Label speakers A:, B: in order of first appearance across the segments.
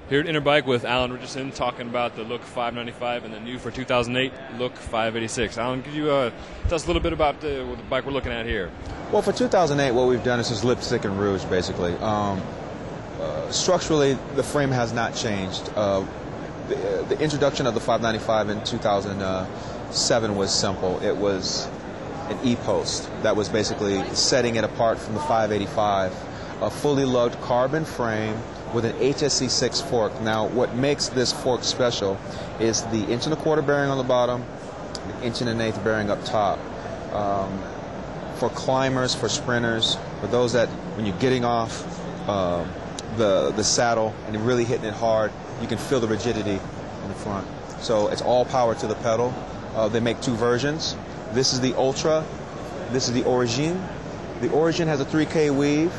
A: Here at Interbike with Alan Richardson talking about the Look 595 and the new for 2008 Look 586. Alan, could you tell us a little bit about the bike we're looking at here?
B: Well, for 2008, what we've done is just lipstick and rouge, basically. Structurally, the frame has not changed. The introduction of the 595 in 2007 was simple. It was an E-post that was basically setting it apart from the 585. A fully lugged carbon frame with an HSC6 fork. Now, what makes this fork special is the 1.25" bearing on the bottom, the 1.1" bearing up top. For climbers, for sprinters, for those that when you're getting off the saddle and you're really hitting it hard, you can feel the rigidity in the front. So it's all power to the pedal. They make two versions. This is the Ultra. This is the Origine. The Origine has a 3K weave.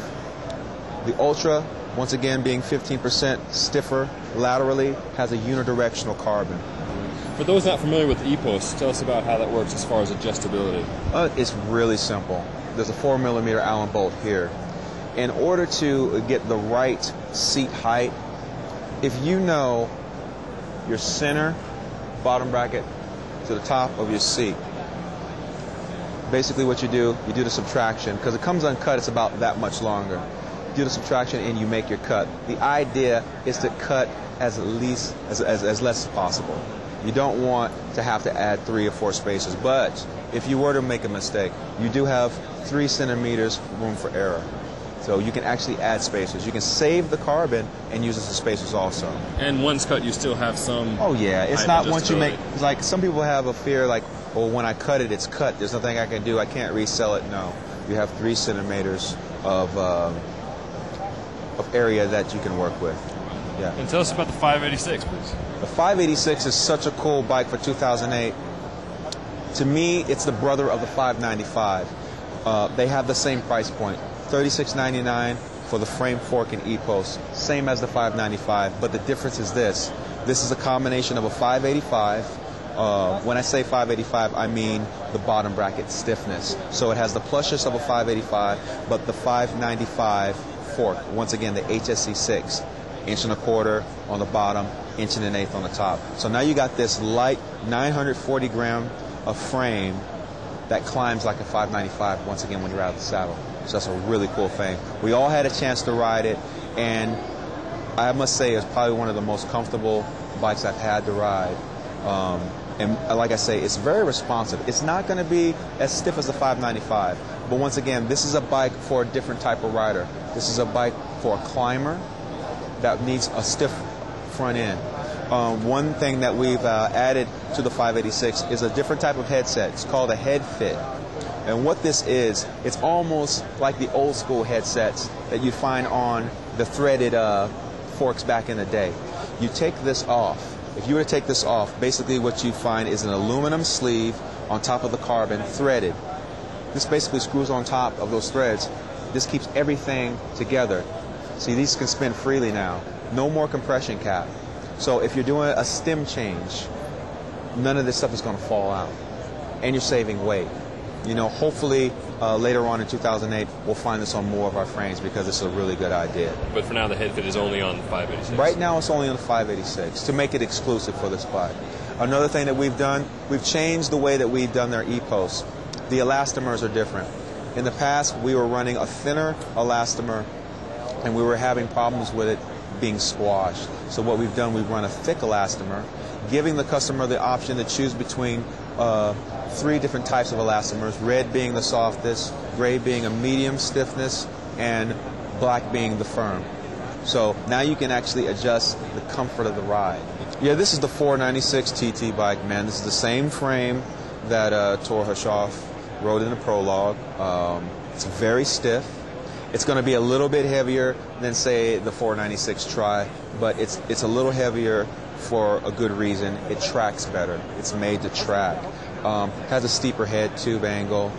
B: The Ultra, once again being 15% stiffer laterally, has a unidirectional carbon.
A: For those not familiar with the E-post, tell us about how that works as far as adjustability.
B: It's really simple. There's a 4mm Allen bolt here. In order to get the right seat height, if you know your center bottom bracket to the top of your seat, basically what you do the subtraction. Because it comes uncut, it's about that much longer. You do the subtraction and you make your cut. The idea is to cut as less as possible. You don't want to have to add 3 or 4 spaces, but if you were to make a mistake, you do have 3 centimeters room for error. So you can actually add spacers. You can save the carbon and use it as spacers also.
A: And once cut, you still have some.
B: Oh yeah, it's not once you make. It's like some people have a fear, like, well, when I cut it, it's cut. There's nothing I can do. I can't resell it. No, you have 3 centimeters of area that you can work with. Yeah.
A: And tell us about the 586, please.
B: The 586 is such a cool bike for 2008. To me, it's the brother of the 595. They have the same price point, $36.99 for the frame, fork, and E-post, same as the 595. But the difference is this: this is a combination of a 585. When I say 585, I mean the bottom bracket stiffness. So it has the plushness of a 585, but the 595 fork. Once again, the HSC6. 1.25" on the bottom, 1.1" on the top. So now you got this light 940 gram of frame that climbs like a 595 once again when you're out of the saddle. So that's a really cool thing. We all had a chance to ride it, and I must say it's probably one of the most comfortable bikes I've had to ride. And like I say, it's very responsive. It's not going to be as stiff as the 595, but once again, this is a bike for a different type of rider. This is a bike for a climber that needs a stiff front end. One thing that we've added to the 586 is a different type of headset. It's called a Headfit. And what this is, it's almost like the old school headsets that you find on the threaded forks back in the day. You take this off. If you were to take this off, basically what you find is an aluminum sleeve on top of the carbon, threaded. This basically screws on top of those threads. This keeps everything together. See, these can spin freely now. No more compression cap. So if you're doing a stem change, none of this stuff is going to fall out. And you're saving weight. You know, hopefully later on in 2008, we'll find this on more of our frames because it's a really good idea.
A: But for now, the Headfit is only on the 586?
B: Right now, it's only on the 586 to make it exclusive for this bike. Another thing that we've done, we've changed the way that we've done their E-posts. The Elastomers are different. In the past, we were running a thinner elastomer, and we were having problems with it being squashed. So what we've done, we've run a thick elastomer, giving the customer the option to choose between 3 different types of elastomers, red being the softest, gray being a medium stiffness, and black being the firm. So now you can actually adjust the comfort of the ride. Yeah, this is the 496 TT bike, man. This is the same frame that Tor Hrshoff rode in the prologue. It's very stiff. It's going to be a little bit heavier than, say, the 496 Tri, but it's a little heavier for a good reason. It tracks better. It's made to track. Has a steeper head tube angle.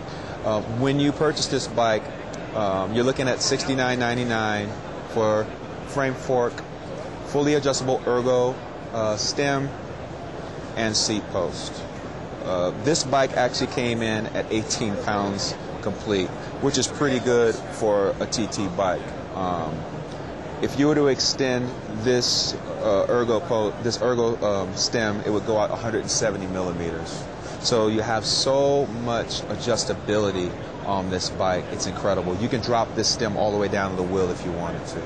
B: When you purchase this bike, you're looking at $69.99 for frame, fork, fully adjustable ergo, stem, and seat post. This bike actually came in at 18 pounds complete, which is pretty good for a TT bike. If you were to extend this ergo stem, it would go out 170 millimeters. So you have so much adjustability on this bike. It's incredible. You can drop this stem all the way down to the wheel if you wanted to.